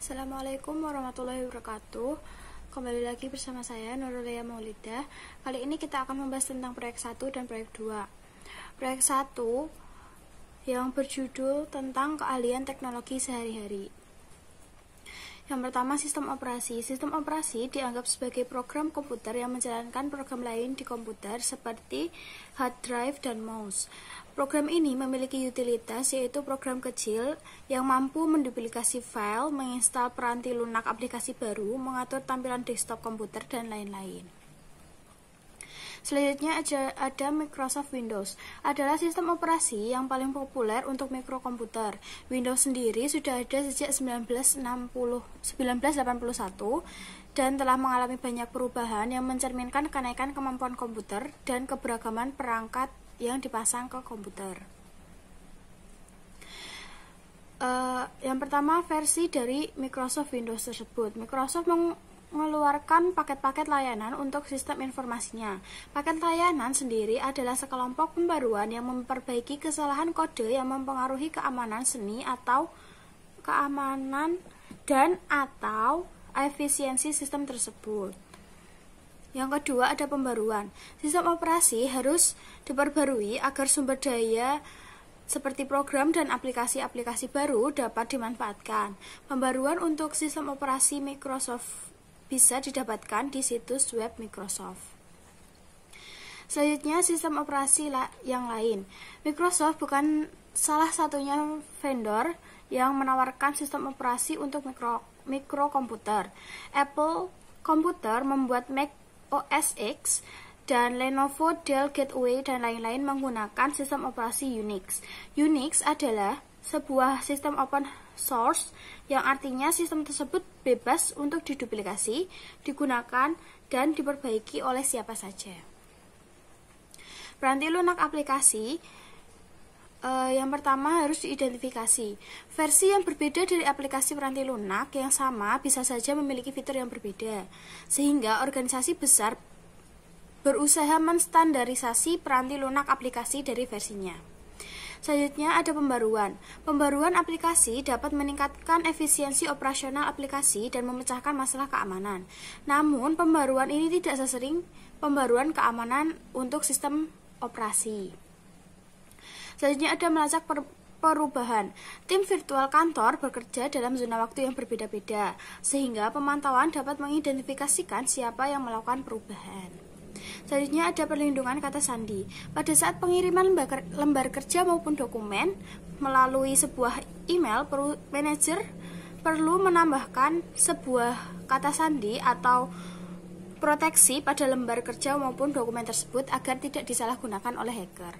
Assalamualaikum warahmatullahi wabarakatuh. Kembali lagi bersama saya Nurulaya Maulidah. Kali ini kita akan membahas tentang proyek 1 dan proyek 2. Proyek 1 yang berjudul tentang keahlian teknologi sehari-hari. Yang pertama, sistem operasi. Sistem operasi dianggap sebagai program komputer yang menjalankan program lain di komputer seperti hard drive dan mouse. Program ini memiliki utilitas, yaitu program kecil yang mampu menduplikasi file, menginstal peranti lunak aplikasi baru, mengatur tampilan desktop komputer, dan lain-lain. Selanjutnya ada Microsoft Windows. Adalah sistem operasi yang paling populer untuk mikrokomputer. Windows sendiri sudah ada sejak 1981 dan telah mengalami banyak perubahan yang mencerminkan kenaikan kemampuan komputer dan keberagaman perangkat yang dipasang ke komputer. Yang pertama, versi dari Microsoft Windows tersebut. Microsoft mengeluarkan paket-paket layanan untuk sistem informasinya. Paket layanan sendiri adalah sekelompok pembaruan yang memperbaiki kesalahan kode yang mempengaruhi keamanan seni atau keamanan dan atau efisiensi sistem tersebut. Yang kedua, ada pembaruan. Sistem operasi harus diperbarui agar sumber daya seperti program dan aplikasi-aplikasi baru dapat dimanfaatkan. Pembaruan untuk sistem operasi Microsoft bisa didapatkan di situs web Microsoft. Selanjutnya, sistem operasi yang lain. Microsoft bukan salah satunya vendor yang menawarkan sistem operasi untuk mikrokomputer. Apple Computer membuat Mac OS X dan Lenovo, Dell, Gateway, dan lain-lain menggunakan sistem operasi Unix. Unix adalah sebuah sistem open source yang artinya sistem tersebut bebas untuk diduplikasi, digunakan, dan diperbaiki oleh siapa saja. Peranti lunak aplikasi. Yang pertama, harus diidentifikasi. Versi yang berbeda dari aplikasi peranti lunak yang sama bisa saja memiliki fitur yang berbeda, sehingga organisasi besar berusaha menstandarisasi peranti lunak aplikasi dari versinya. Selanjutnya, ada pembaruan. Pembaruan aplikasi dapat meningkatkan efisiensi operasional aplikasi dan memecahkan masalah keamanan. Namun, pembaruan ini tidak sesering pembaruan keamanan untuk sistem operasi. Selanjutnya, ada melacak perubahan. Tim virtual kantor bekerja dalam zona waktu yang berbeda-beda, sehingga pemantauan dapat mengidentifikasikan siapa yang melakukan perubahan. Selanjutnya, ada perlindungan kata sandi. Pada saat pengiriman lembar kerja maupun dokumen melalui sebuah email, manajer perlu menambahkan sebuah kata sandi atau proteksi pada lembar kerja maupun dokumen tersebut agar tidak disalahgunakan oleh hacker.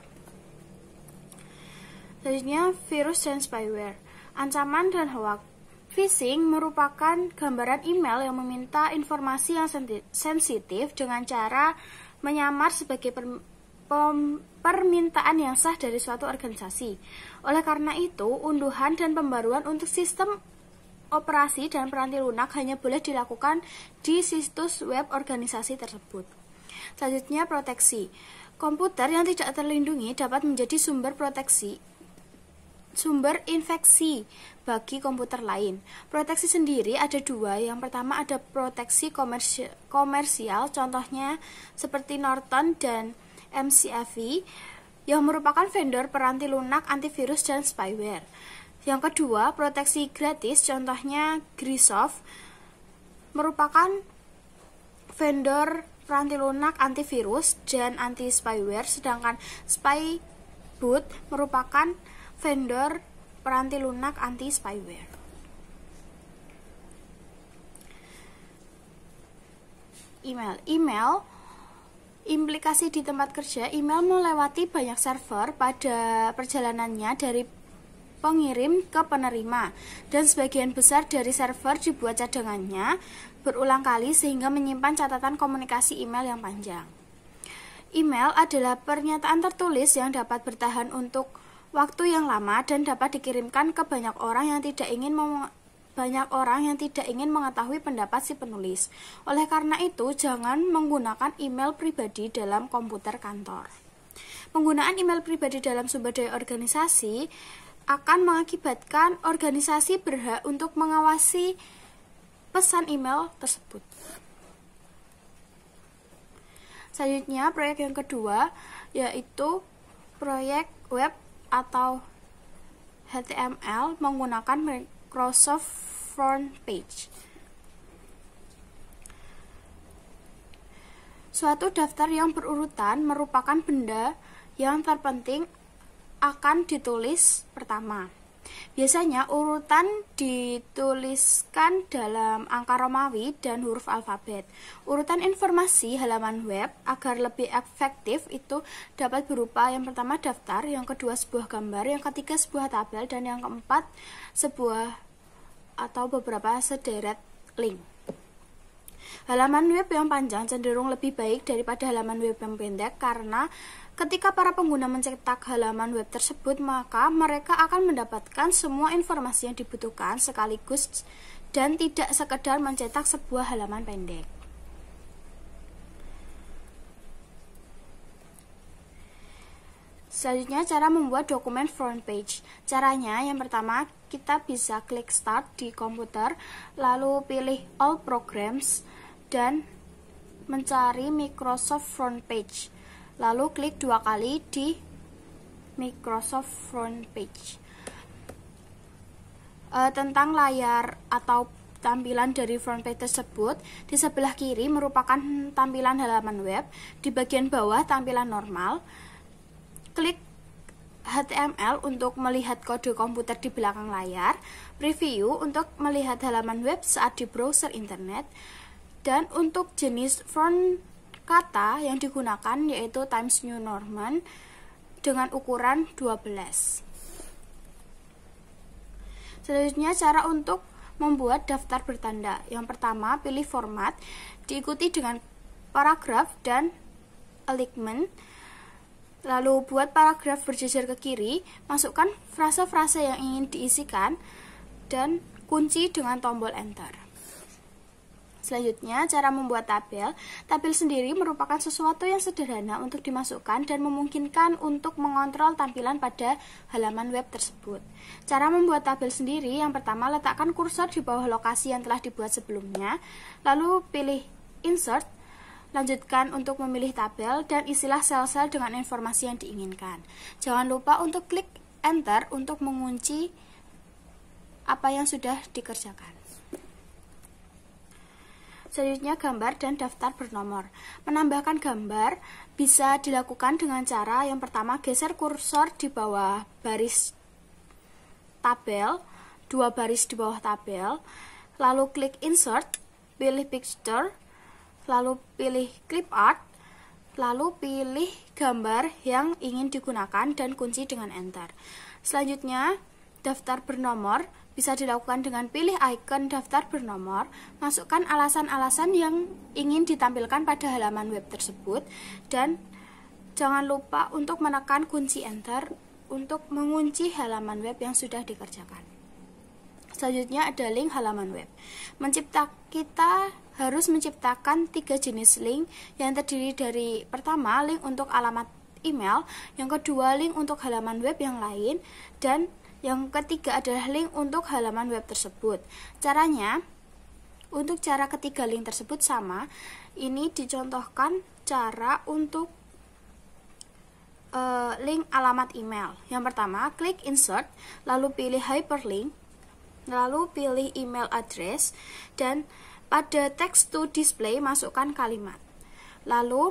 Selanjutnya, virus dan spyware. Ancaman dan hoax. Phishing merupakan gambaran email yang meminta informasi yang sensitif dengan cara menyamar sebagai permintaan yang sah dari suatu organisasi. Oleh karena itu, unduhan dan pembaruan untuk sistem operasi dan peranti lunak hanya boleh dilakukan di situs web organisasi tersebut. Selanjutnya, proteksi. Komputer yang tidak terlindungi dapat menjadi sumber infeksi bagi komputer lain. Proteksi sendiri ada dua. Yang pertama, ada proteksi komersial, contohnya seperti Norton dan McAfee, yang merupakan vendor peranti lunak, antivirus, dan spyware. Yang kedua, proteksi gratis, contohnya Graysoft, merupakan vendor peranti lunak, antivirus, dan anti-spyware, sedangkan Spyboot merupakan vendor peranti lunak anti-spyware. Email. Implikasi di tempat kerja. Email melewati banyak server pada perjalanannya dari pengirim ke penerima, dan sebagian besar dari server dibuat cadangannya berulang kali sehingga menyimpan catatan komunikasi email yang panjang. Email adalah pernyataan tertulis yang dapat bertahan untuk waktu yang lama dan dapat dikirimkan ke banyak orang yang tidak ingin mengetahui pendapat si penulis. Oleh karena itu, jangan menggunakan email pribadi dalam komputer kantor. Penggunaan email pribadi dalam sumber daya organisasi akan mengakibatkan organisasi berhak untuk mengawasi pesan email tersebut. Selanjutnya, proyek yang kedua yaitu proyek web atau HTML menggunakan Microsoft Front Page. Suatu daftar yang berurutan merupakan benda yang terpenting akan ditulis pertama. Biasanya urutan dituliskan dalam angka Romawi dan huruf alfabet. Urutan informasi halaman web agar lebih efektif itu dapat berupa yang pertama daftar, yang kedua sebuah gambar, yang ketiga sebuah tabel, dan yang keempat sebuah atau beberapa sederet link. Halaman web yang panjang cenderung lebih baik daripada halaman web yang pendek karena ketika para pengguna mencetak halaman web tersebut, maka mereka akan mendapatkan semua informasi yang dibutuhkan sekaligus dan tidak sekedar mencetak sebuah halaman pendek. Selanjutnya, cara membuat dokumen front page. Caranya, yang pertama, kita bisa klik start di komputer, lalu pilih all programs, dan mencari Microsoft Front Page. Lalu klik 2 kali di Microsoft Front Page. Tentang layar atau tampilan dari front page tersebut, di sebelah kiri merupakan tampilan halaman web, di bagian bawah tampilan normal. Klik HTML untuk melihat kode komputer di belakang layar, preview untuk melihat halaman web saat di browser internet, dan untuk jenis font kata yang digunakan yaitu Times New Roman dengan ukuran 12. Selanjutnya, cara untuk membuat daftar bertanda. Yang pertama, pilih format, diikuti dengan paragraf dan alignment. Lalu buat paragraf berjejer ke kiri, masukkan frase-frase yang ingin diisikan, dan kunci dengan tombol enter. Selanjutnya, cara membuat tabel. Tabel sendiri merupakan sesuatu yang sederhana untuk dimasukkan dan memungkinkan untuk mengontrol tampilan pada halaman web tersebut. Cara membuat tabel sendiri, yang pertama, letakkan kursor di bawah lokasi yang telah dibuat sebelumnya, lalu pilih insert, lanjutkan untuk memilih tabel, dan isilah sel-sel dengan informasi yang diinginkan. Jangan lupa untuk klik enter untuk mengunci apa yang sudah dikerjakan. Selanjutnya, gambar dan daftar bernomor. Menambahkan gambar bisa dilakukan dengan cara yang pertama, geser kursor di bawah baris tabel, 2 baris di bawah tabel, lalu klik insert, pilih picture, lalu pilih clip art, lalu pilih gambar yang ingin digunakan dan kunci dengan enter. Selanjutnya, daftar bernomor bisa dilakukan dengan pilih icon daftar bernomor, masukkan alasan-alasan yang ingin ditampilkan pada halaman web tersebut, dan jangan lupa untuk menekan kunci enter untuk mengunci halaman web yang sudah dikerjakan. Selanjutnya ada link halaman web. Kita harus menciptakan 3 jenis link yang terdiri dari pertama, link untuk alamat email, yang kedua, link untuk halaman web yang lain, dan yang ketiga adalah link untuk halaman web tersebut. Caranya, untuk cara ketiga link tersebut sama. Ini dicontohkan cara untuk link alamat email. Yang pertama, klik insert, lalu pilih hyperlink, lalu pilih email address, dan pada text to display masukkan kalimat. Lalu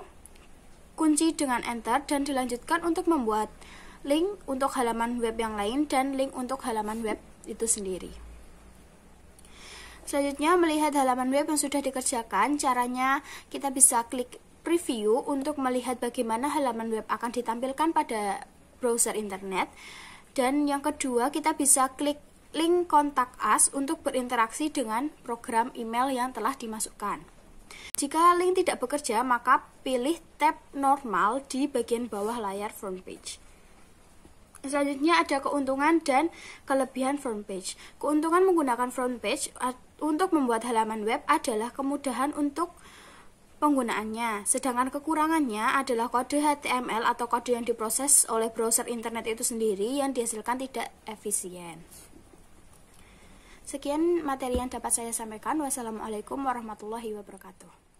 kunci dengan enter dan dilanjutkan untuk membuat link untuk halaman web yang lain dan link untuk halaman web itu sendiri. Selanjutnya, melihat halaman web yang sudah dikerjakan. Caranya, kita bisa klik preview untuk melihat bagaimana halaman web akan ditampilkan pada browser internet. Dan yang kedua, kita bisa klik link kontak us untuk berinteraksi dengan program email yang telah dimasukkan. Jika link tidak bekerja, maka pilih tab normal di bagian bawah layar front page. Selanjutnya ada keuntungan dan kelebihan front page. Keuntungan menggunakan front page untuk membuat halaman web adalah kemudahan untuk penggunaannya, sedangkan kekurangannya adalah kode HTML atau kode yang diproses oleh browser internet itu sendiri yang dihasilkan tidak efisien. Sekian materi yang dapat saya sampaikan. Wassalamualaikum warahmatullahi wabarakatuh.